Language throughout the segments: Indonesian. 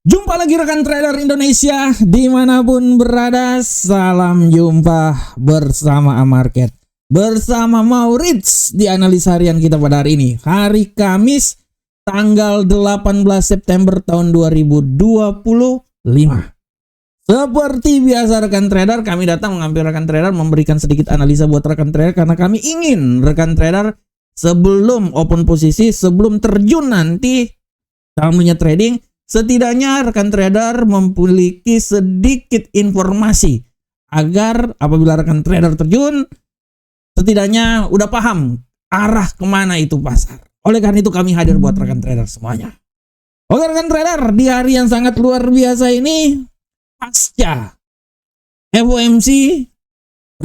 Jumpa lagi rekan trader Indonesia dimanapun berada. Salam jumpa bersama Amarket, bersama Maurits di analis harian kita pada hari ini, hari Kamis tanggal 18 September tahun 2025. Seperti biasa rekan trader, kami datang mengambil rekan trader, memberikan sedikit analisa buat rekan trader karena kami ingin rekan trader sebelum open posisi, sebelum terjun nanti dalam dunia trading, setidaknya rekan trader memiliki sedikit informasi agar apabila rekan trader terjun, setidaknya udah paham arah kemana itu pasar. Oleh karena itu kami hadir buat rekan trader semuanya. Oke rekan trader, di hari yang sangat luar biasa ini, pasca FOMC,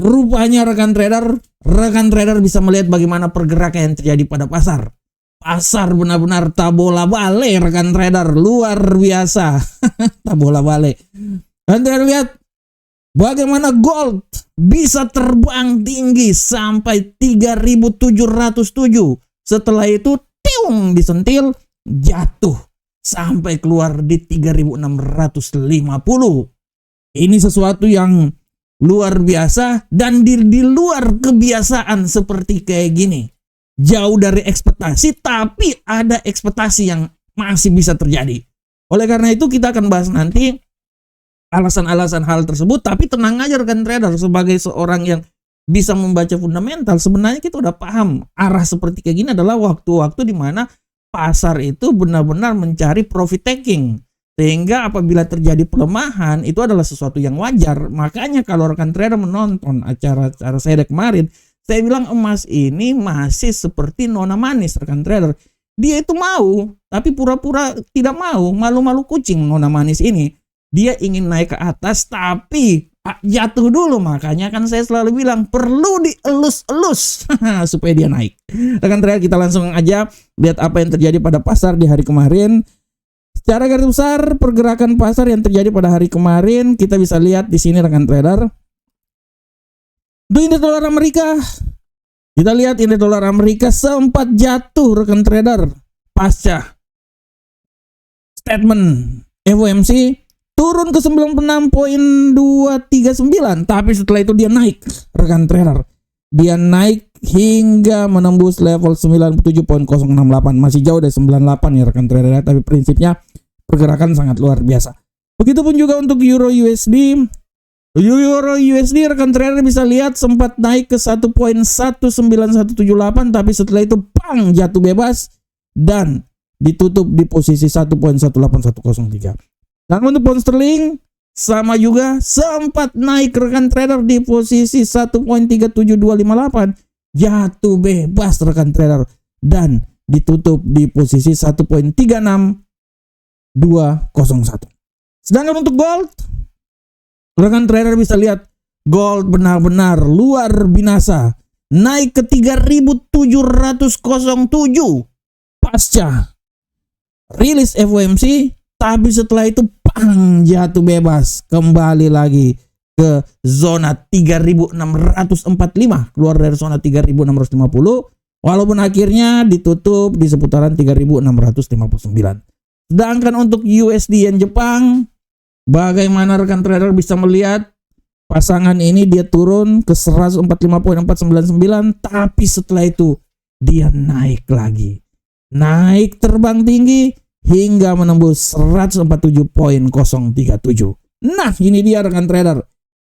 rupanya rekan trader bisa melihat bagaimana pergerakan yang terjadi pada pasar. Pasar benar-benar tabola bale rekan trader, luar biasa. Tabola bale. Dan trader lihat bagaimana gold bisa terbang tinggi sampai 3.707. Setelah itu tiung disentil, jatuh sampai keluar di 3.650. Ini sesuatu yang luar biasa dan di luar kebiasaan seperti kayak gini. Jauh dari ekspektasi, tapi ada ekspektasi yang masih bisa terjadi. Oleh karena itu kita akan bahas nanti alasan-alasan hal tersebut. Tapi tenang aja rekan trader, sebagai seorang yang bisa membaca fundamental, sebenarnya kita udah paham arah seperti kayak gini adalah waktu-waktu di mana pasar itu benar-benar mencari profit taking. Sehingga apabila terjadi pelemahan itu adalah sesuatu yang wajar. Makanya kalau rekan trader menonton acara saya kemarin, saya bilang emas ini masih seperti nona manis rekan trader. Dia itu mau, tapi pura-pura tidak mau, malu-malu kucing nona manis ini. Dia ingin naik ke atas, tapi jatuh dulu. Makanya kan saya selalu bilang perlu dielus-elus supaya dia naik. Rekan trader, kita langsung aja lihat apa yang terjadi pada pasar di hari kemarin. Secara garis besar pergerakan pasar yang terjadi pada hari kemarin kita bisa lihat di sini rekan trader. Untuk indeks dolar Amerika, kita lihat indeks dolar Amerika sempat jatuh rekan trader pasca statement FOMC, turun ke 96.239, tapi setelah itu dia naik rekan trader. Dia naik hingga menembus level 97.068, masih jauh dari 98 ya rekan trader, tapi prinsipnya pergerakan sangat luar biasa. Begitupun juga untuk Euro USD. Euro USD rekan trader bisa lihat sempat naik ke 1.19178, tapi setelah itu bang jatuh bebas dan ditutup di posisi 1.18103. Dan untuk pound sterling sama juga sempat naik rekan trader di posisi 1.37258, jatuh bebas rekan trader dan ditutup di posisi 1.36201. Sedangkan untuk gold, rekan trader bisa lihat gold benar-benar luar binasa, naik ke 3.707 pasca rilis FOMC, tapi setelah itu bang jatuh bebas kembali lagi ke zona 3.645, keluar dari zona 3.650, walaupun akhirnya ditutup di seputaran 3.659. Sedangkan untuk USD yen Jepang, bagaimana rekan trader bisa melihat pasangan ini dia turun ke 145.499, tapi setelah itu dia naik lagi. Naik terbang tinggi hingga menembus 147.037. Nah, ini dia rekan trader.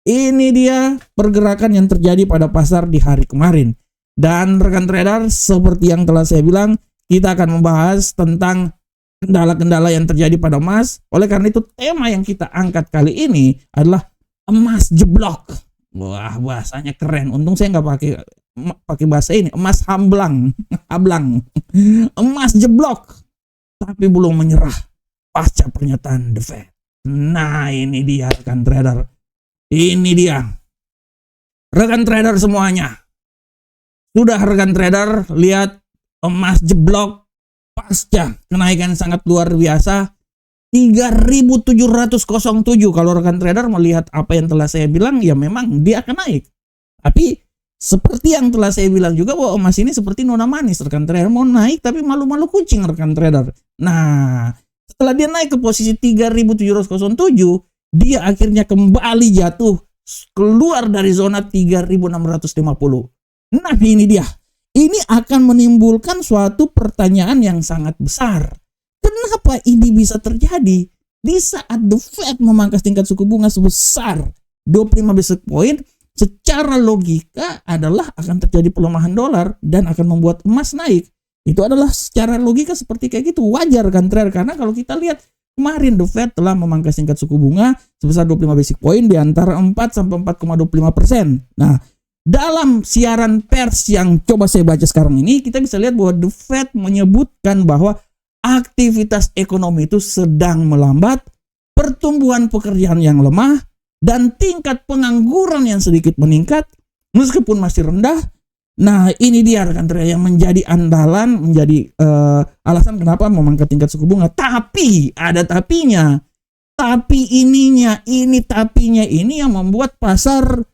Ini dia pergerakan yang terjadi pada pasar di hari kemarin. Dan rekan trader, seperti yang telah saya bilang, kita akan membahas tentang kendala-kendala yang terjadi pada emas. Oleh karena itu tema yang kita angkat kali ini adalah emas jeblok. Wah, bahasanya keren. Untung saya nggak pakai bahasa ini, emas hamblang. Emas jeblok tapi belum menyerah pasca pernyataan The Fed. Nah, ini dia rekan trader. Ini dia rekan trader semuanya. Sudah rekan trader lihat emas jeblok pasca kenaikan sangat luar biasa 3.707. Kalau rekan trader melihat apa yang telah saya bilang, ya memang dia akan naik. Tapi seperti yang telah saya bilang juga bahwa emas ini seperti nona manis rekan trader, mau naik tapi malu-malu kucing rekan trader. Nah, Setelah dia naik ke posisi 3.707, dia akhirnya kembali jatuh keluar dari zona 3.650. Nah, ini dia. Ini akan menimbulkan suatu pertanyaan yang sangat besar. Kenapa ini bisa terjadi di saat The Fed memangkas tingkat suku bunga sebesar 25 basis point? Secara logika adalah akan terjadi pelemahan dolar dan akan membuat emas naik. Itu adalah secara logika seperti kayak gitu. Wajar kan trader, karena kalau kita lihat kemarin The Fed telah memangkas tingkat suku bunga sebesar 25 basis point di antara 4 sampai 4,25%. Nah, dalam siaran pers yang coba saya baca sekarang ini, kita bisa lihat bahwa The Fed menyebutkan bahwa aktivitas ekonomi itu sedang melambat, pertumbuhan pekerjaan yang lemah, dan tingkat pengangguran yang sedikit meningkat meskipun masih rendah. Nah, ini dia rekan trader yang menjadi andalan, menjadi alasan kenapa memangkas tingkat suku bunga. Tapi ada tapinya. Tapinya ini yang membuat pasar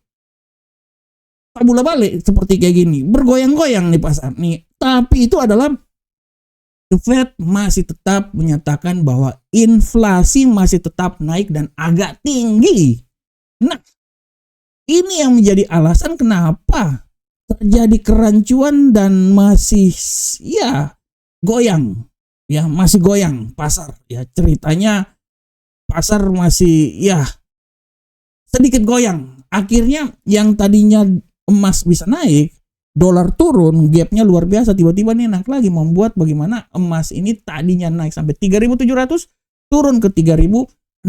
tabula balik seperti kayak gini, bergoyang-goyang nih pasar nih. Tapi itu adalah The Fed masih tetap menyatakan bahwa inflasi masih tetap naik dan agak tinggi. Nah, ini yang menjadi alasan kenapa terjadi kerancuan dan masih goyang, masih goyang pasar. Ya, ceritanya pasar masih sedikit goyang. Akhirnya yang tadinya emas bisa naik, dolar turun, gapnya luar biasa, tiba-tiba nih naik lagi, membuat bagaimana emas ini tadinya naik sampai 3.700 turun ke 3.650.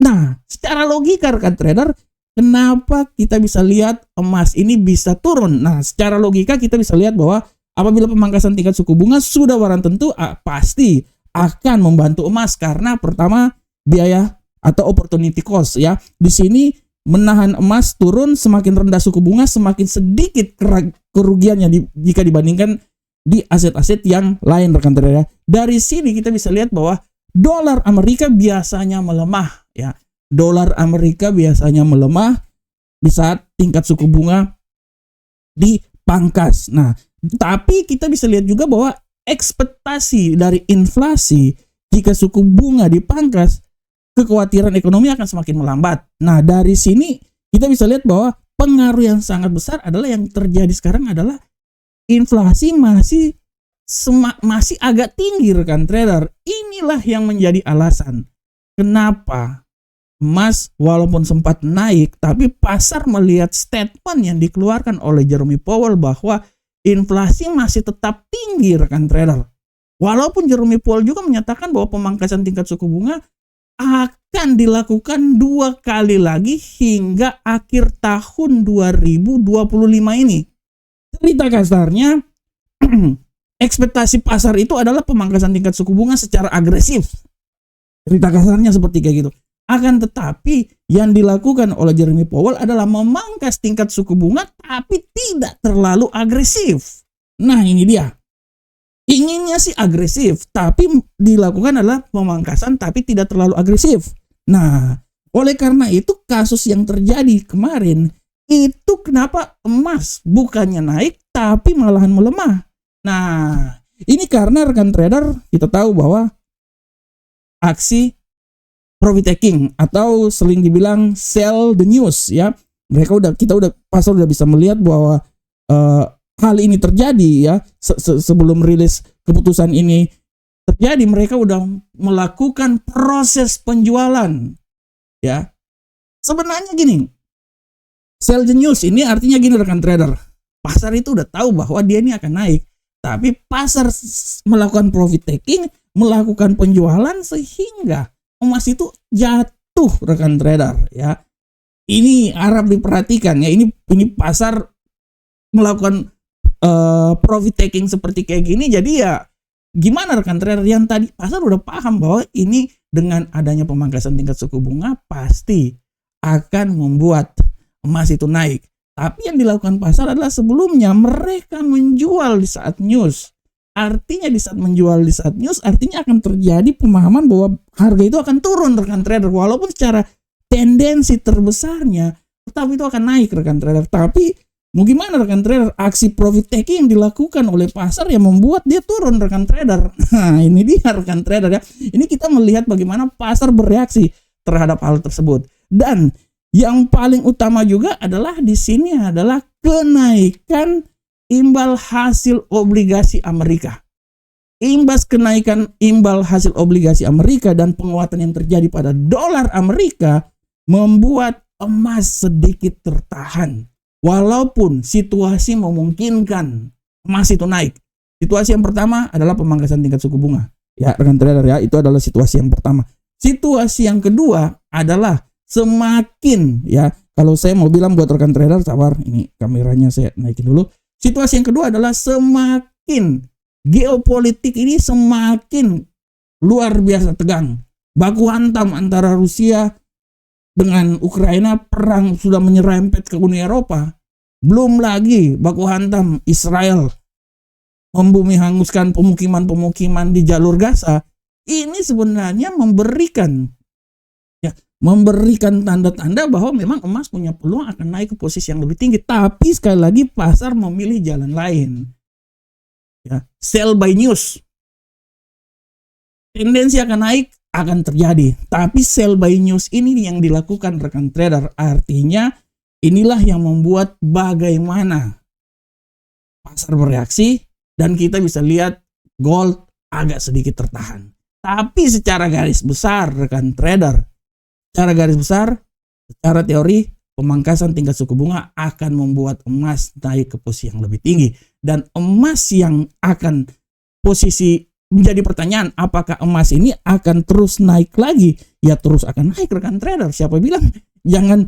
Nah, secara logika rekan trader, kenapa kita bisa lihat emas ini bisa turun? Nah, secara logika kita bisa lihat bahwa apabila pemangkasan tingkat suku bunga sudah barang tentu pasti akan membantu emas, karena pertama biaya atau opportunity cost ya. Di sini menahan emas turun, semakin rendah suku bunga, semakin sedikit kerugiannya jika dibandingkan di aset-aset yang lain rekan trader. Dari sini kita bisa lihat bahwa dolar Amerika biasanya melemah ya. Dolar Amerika biasanya melemah di saat tingkat suku bunga dipangkas. Nah, tapi kita bisa lihat juga bahwa ekspektasi dari inflasi jika suku bunga dipangkas, kekhawatiran ekonomi akan semakin melambat. Nah, dari sini kita bisa lihat bahwa pengaruh yang sangat besar adalah yang terjadi sekarang adalah inflasi masih agak tinggi rekan trader. Inilah yang menjadi alasan kenapa emas walaupun sempat naik, tapi pasar melihat statement yang dikeluarkan oleh Jerome Powell bahwa inflasi masih tetap tinggi rekan trader. Walaupun Jerome Powell juga menyatakan bahwa pemangkasan tingkat suku bunga akan dilakukan 2 kali lagi hingga akhir tahun 2025 ini. Cerita kasarnya, ekspektasi pasar itu adalah pemangkasan tingkat suku bunga secara agresif. Cerita kasarnya seperti kayak gitu. Akan tetapi yang dilakukan oleh Jerome Powell adalah memangkas tingkat suku bunga tapi tidak terlalu agresif. Nah, ini dia. Inginnya sih agresif, tapi dilakukan adalah pemangkasan tapi tidak terlalu agresif. Nah, oleh karena itu kasus yang terjadi kemarin itu kenapa emas bukannya naik tapi malahan melemah. Nah, ini karena rekan trader kita tahu bahwa aksi profit taking atau sering dibilang sell the news ya. Pasar udah bisa melihat bahwa hal ini terjadi ya. Sebelum rilis keputusan ini terjadi, mereka udah melakukan proses penjualan ya. Sebenarnya gini, sell the news ini artinya gini rekan trader, pasar itu udah tahu bahwa dia ini akan naik, tapi pasar melakukan profit taking, melakukan penjualan sehingga emas itu jatuh rekan trader ya. Ini harap diperhatikan ya, ini pasar melakukan profit taking seperti kayak gini. Jadi ya gimana rekan trader, yang tadi pasar udah paham bahwa ini dengan adanya pemangkasan tingkat suku bunga pasti akan membuat emas itu naik. Tapi yang dilakukan pasar adalah sebelumnya mereka menjual di saat news. Artinya di saat menjual di saat news artinya akan terjadi pemahaman bahwa harga itu akan turun rekan trader, walaupun secara tendensi terbesarnya tetap itu akan naik rekan trader. Tapi Mau gimana rekan trader? Aksi profit taking yang dilakukan oleh pasar yang membuat dia turun rekan trader. Nah, ini dia rekan trader ya. Ini kita melihat bagaimana pasar bereaksi terhadap hal tersebut. Dan yang paling utama juga adalah di sini adalah kenaikan imbal hasil obligasi Amerika. Imbas kenaikan imbal hasil obligasi Amerika dan penguatan yang terjadi pada dolar Amerika membuat emas sedikit tertahan. Walaupun situasi memungkinkan emas itu naik. Situasi yang pertama adalah pemangkasan tingkat suku bunga. Ya, rekan trader ya, itu adalah situasi yang pertama. Situasi yang kedua adalah semakin ya, kalau saya mau bilang buat rekan trader, sabar, ini kameranya saya naikin dulu. Situasi yang kedua adalah semakin geopolitik ini semakin luar biasa tegang. Baku hantam antara Rusia dengan Ukraina, perang sudah menyerempet ke Uni Eropa. Belum lagi baku hantam Israel membumi hanguskan pemukiman-pemukiman di jalur Gaza. Ini sebenarnya memberikan tanda-tanda bahwa memang emas punya peluang akan naik ke posisi yang lebih tinggi. Tapi sekali lagi pasar memilih jalan lain. Ya, sell by news. Tendensi akan naik akan terjadi, tapi sell by news ini yang dilakukan rekan trader. Artinya inilah yang membuat bagaimana pasar bereaksi, dan kita bisa lihat gold agak sedikit tertahan. Tapi secara garis besar rekan trader, secara teori pemangkasan tingkat suku bunga akan membuat emas naik ke posisi yang lebih tinggi, dan emas yang akan posisi menjadi pertanyaan, apakah emas ini akan terus naik lagi? Ya terus akan naik rekan trader. Siapa bilang jangan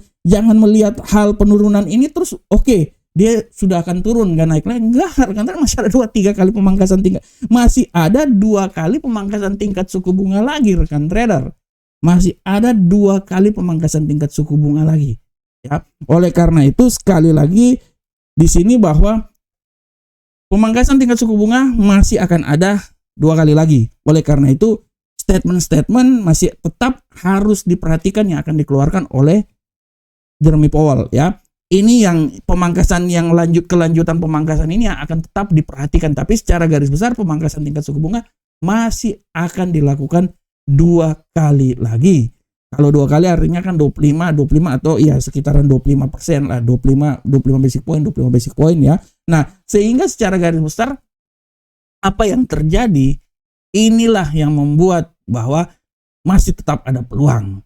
melihat hal penurunan ini terus oke, dia sudah akan turun nggak naik lagi. Enggak, rekan trader, masih ada 2-3 kali pemangkasan tingkat. Masih ada 2 kali pemangkasan tingkat suku bunga lagi rekan trader. Masih ada 2 kali pemangkasan tingkat suku bunga lagi. Ya, oleh karena itu sekali lagi di sini bahwa pemangkasan tingkat suku bunga masih akan ada 2 kali lagi. Oleh karena itu statement-statement masih tetap harus diperhatikan yang akan dikeluarkan oleh Jerome Powell ya. Ini yang pemangkasan yang kelanjutan pemangkasan ini yang akan tetap diperhatikan, tapi secara garis besar pemangkasan tingkat suku bunga masih akan dilakukan 2 kali lagi. Kalau 2 kali artinya kan 25 atau ya sekitaran 25% lah, 25 basic point ya. Nah, sehingga secara garis besar apa yang terjadi, inilah yang membuat bahwa masih tetap ada peluang.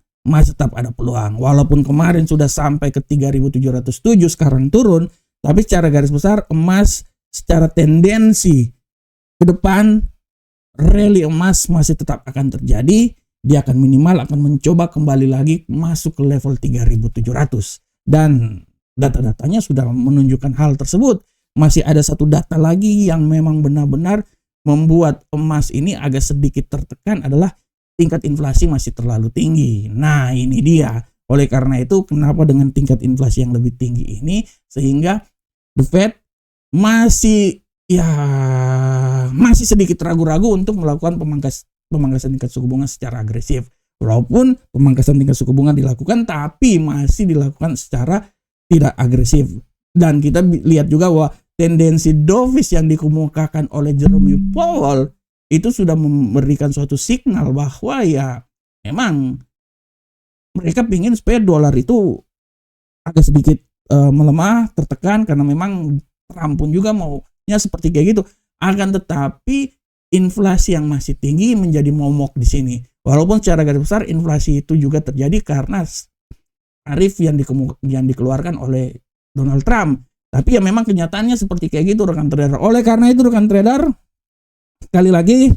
Walaupun kemarin sudah sampai ke 3.707, sekarang turun, tapi secara garis besar emas secara tendensi ke depan rally emas masih tetap akan terjadi. Dia akan minimal akan mencoba kembali lagi masuk ke level 3.700, dan data-datanya sudah menunjukkan hal tersebut. Masih ada satu data lagi yang memang benar-benar membuat emas ini agak sedikit tertekan, adalah tingkat inflasi masih terlalu tinggi. Nah, ini dia. Oleh karena itu, kenapa dengan tingkat inflasi yang lebih tinggi ini, sehingga The Fed masih sedikit ragu-ragu untuk melakukan pemangkasan tingkat suku bunga secara agresif. Walaupun pemangkasan tingkat suku bunga dilakukan, tapi masih dilakukan secara tidak agresif. Dan kita lihat juga bahwa tendensi dovish yang dikemukakan oleh Jerome Powell itu sudah memberikan suatu signal bahwa ya memang mereka ingin supaya dolar itu agak sedikit melemah, tertekan, karena memang Trump pun juga maunya seperti kayak gitu. Akan tetapi inflasi yang masih tinggi menjadi momok di sini. Walaupun secara garis besar inflasi itu juga terjadi karena tarif yang dikeluarkan oleh Donald Trump. Tapi ya memang kenyataannya seperti kayak gitu rekan trader. Oleh karena itu rekan trader, sekali lagi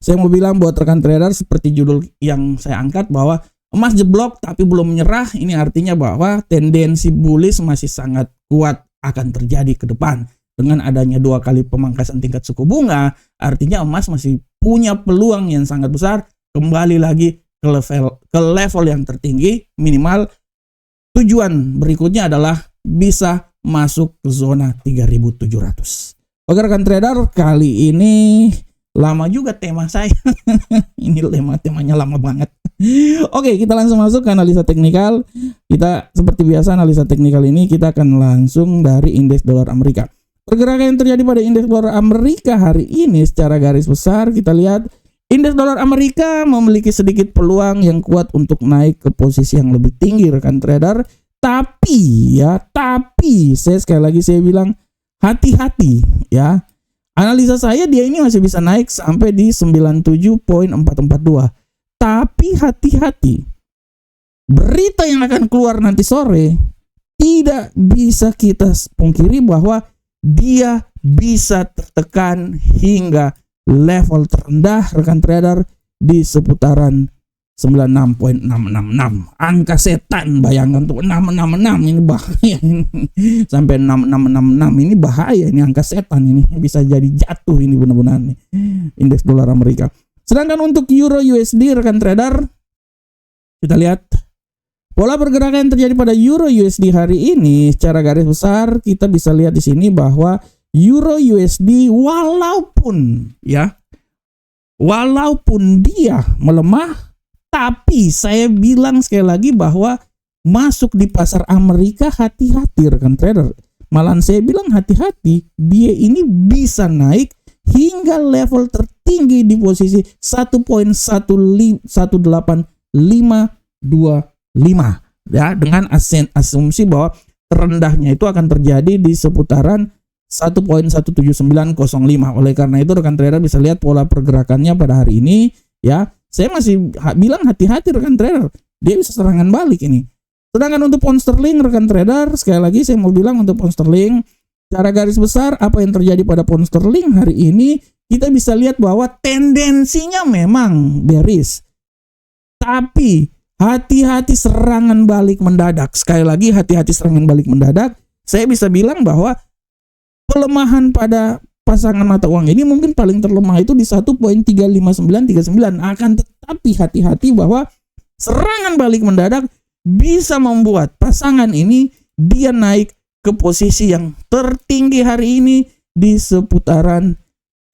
saya mau bilang buat rekan trader seperti judul yang saya angkat, bahwa emas jeblok tapi belum menyerah. Ini artinya bahwa tendensi bullish masih sangat kuat akan terjadi ke depan. Dengan adanya 2 kali pemangkasan tingkat suku bunga, artinya emas masih punya peluang yang sangat besar kembali lagi ke level yang tertinggi. Minimal tujuan berikutnya adalah bisa masuk ke zona 3.700. Oke rekan trader, kali ini lama juga tema saya. Ini temanya lama banget. Oke, kita langsung masuk ke analisa teknikal. Kita seperti biasa analisa teknikal ini kita akan langsung dari indeks dolar Amerika. Pergerakan yang terjadi pada indeks dolar Amerika hari ini secara garis besar kita lihat indeks dolar Amerika memiliki sedikit peluang yang kuat untuk naik ke posisi yang lebih tinggi rekan trader. Tapi saya sekali lagi saya bilang hati-hati ya. Analisa saya dia ini masih bisa naik sampai di 97.442. Tapi hati-hati. Berita yang akan keluar nanti sore tidak bisa kita pungkiri bahwa dia bisa tertekan hingga level terendah rekan trader di seputaran 96.666. Angka setan, bayangkan tuh 666 ini bahaya. Sampai 6666 ini bahaya, ini angka setan ini bisa jadi jatuh ini benar-benar nih indeks dolar Amerika. Sedangkan untuk Euro USD rekan trader kita lihat pola pergerakan yang terjadi pada Euro USD hari ini secara garis besar kita bisa lihat di sini bahwa Euro USD walaupun dia melemah, tapi saya bilang sekali lagi bahwa masuk di pasar Amerika hati-hati rekan trader. Malahan saya bilang hati-hati, dia ini bisa naik hingga level tertinggi di posisi 1.18525 ya, dengan asumsi bahwa terendahnya itu akan terjadi di seputaran 1.17905. Oleh karena itu rekan trader bisa lihat pola pergerakannya pada hari ini ya. Saya masih bilang hati-hati rekan trader, dia bisa serangan balik ini. Sedangkan untuk pound sterling rekan trader, sekali lagi saya mau bilang untuk pound sterling secara garis besar apa yang terjadi pada pound sterling hari ini kita bisa lihat bahwa tendensinya memang bearish. Tapi hati-hati serangan balik mendadak. Sekali lagi hati-hati serangan balik mendadak. Saya bisa bilang bahwa pelemahan pada pasangan mata uang ini mungkin paling terlemah itu di 1.35939. Akan tetapi hati-hati bahwa serangan balik mendadak bisa membuat pasangan ini dia naik ke posisi yang tertinggi hari ini di seputaran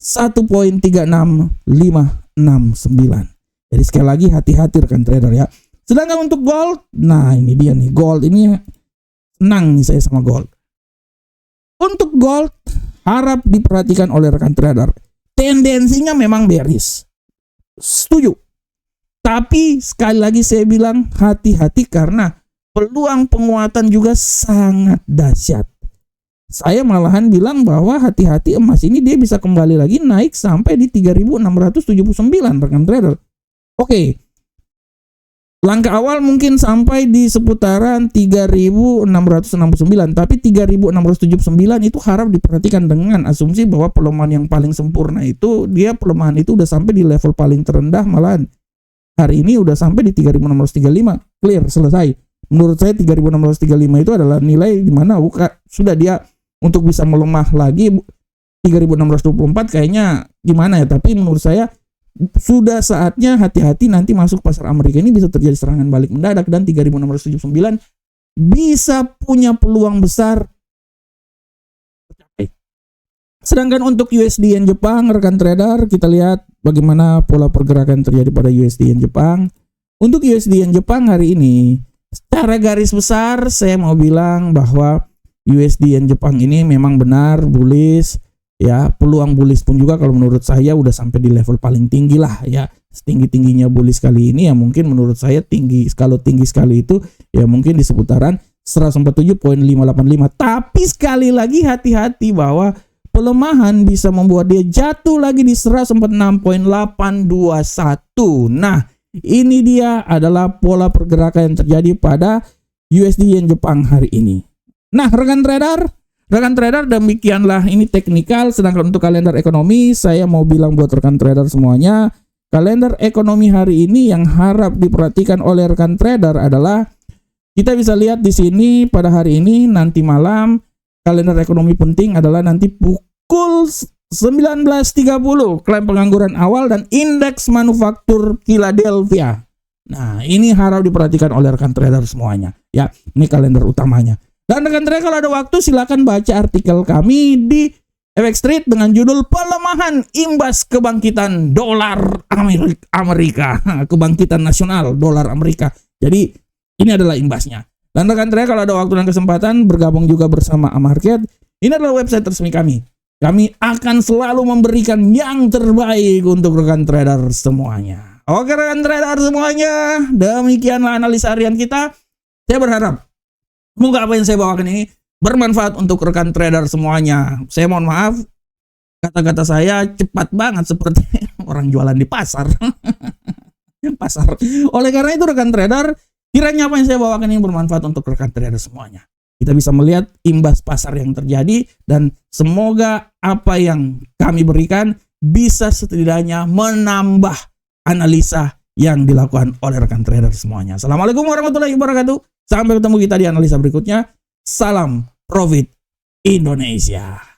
1.36569. Jadi sekali lagi hati-hati rekan trader ya. Sedangkan untuk gold, nah ini dia nih, gold ini senang nih saya sama gold. Untuk gold harap diperhatikan oleh rekan trader. Tendensinya memang bearish. Setuju. Tapi sekali lagi saya bilang hati-hati karena peluang penguatan juga sangat dahsyat. Saya malahan bilang bahwa hati-hati emas ini dia bisa kembali lagi naik sampai di 3.679 rekan trader. Oke. Langkah awal mungkin sampai di seputaran 3.669, tapi 3.679 itu harap diperhatikan dengan asumsi bahwa pelemahan yang paling sempurna itu dia pelemahan itu udah sampai di level paling terendah, malahan hari ini udah sampai di 3.635, clear, selesai. Menurut saya 3.635 itu adalah nilai di mana sudah dia untuk bisa melemah lagi 3.624 kayaknya gimana ya, tapi menurut saya sudah saatnya hati-hati nanti masuk pasar Amerika ini bisa terjadi serangan balik mendadak dan 3.679 bisa punya peluang besar. Sedangkan untuk USD Yen Jepang rekan trader kita lihat bagaimana pola pergerakan terjadi pada USD Yen Jepang. Untuk USD Yen Jepang hari ini secara garis besar saya mau bilang bahwa USD Yen Jepang ini memang benar bullish. Ya, peluang bullish pun juga kalau menurut saya udah sampai di level paling tinggi lah ya. Setinggi-tingginya bullish kali ini ya mungkin menurut saya tinggi. Kalau tinggi sekali itu ya mungkin di seputaran 147.585. Tapi sekali lagi hati-hati bahwa pelemahan bisa membuat dia jatuh lagi di 146.821. Nah, ini dia adalah pola pergerakan yang terjadi pada USD Yen Jepang hari ini. Nah, rekan trader demikianlah ini teknikal. Sedangkan untuk kalender ekonomi saya mau bilang buat rekan trader semuanya, kalender ekonomi hari ini yang harap diperhatikan oleh rekan trader adalah kita bisa lihat di sini pada hari ini nanti malam kalender ekonomi penting adalah nanti pukul 19.30 klaim pengangguran awal dan indeks manufaktur Philadelphia. Nah, ini harap diperhatikan oleh rekan trader semuanya ya. Ini kalender utamanya. Dan rekan trader kalau ada waktu silakan baca artikel kami di FX Street dengan judul pelemahan imbas kebangkitan dolar Amerika, kebangkitan nasional dolar Amerika. Jadi ini adalah imbasnya. Dan rekan trader kalau ada waktu dan kesempatan bergabung juga bersama Amarket. Ini adalah website resmi kami. Kami akan selalu memberikan yang terbaik untuk rekan trader semuanya. Oke rekan trader semuanya, demikianlah analisa harian kita. Saya berharap semoga apa yang saya bawakan ini bermanfaat untuk rekan trader semuanya. Saya mohon maaf, kata-kata saya cepat banget seperti orang jualan di pasar. Oleh karena itu rekan trader, kiranya apa yang saya bawakan ini bermanfaat untuk rekan trader semuanya. Kita bisa melihat imbas pasar yang terjadi dan semoga apa yang kami berikan bisa setidaknya menambah analisa yang dilakukan oleh rekan trader semuanya. Assalamualaikum warahmatullahi wabarakatuh. Sampai ketemu kita di analisa berikutnya. Salam Profit Indonesia.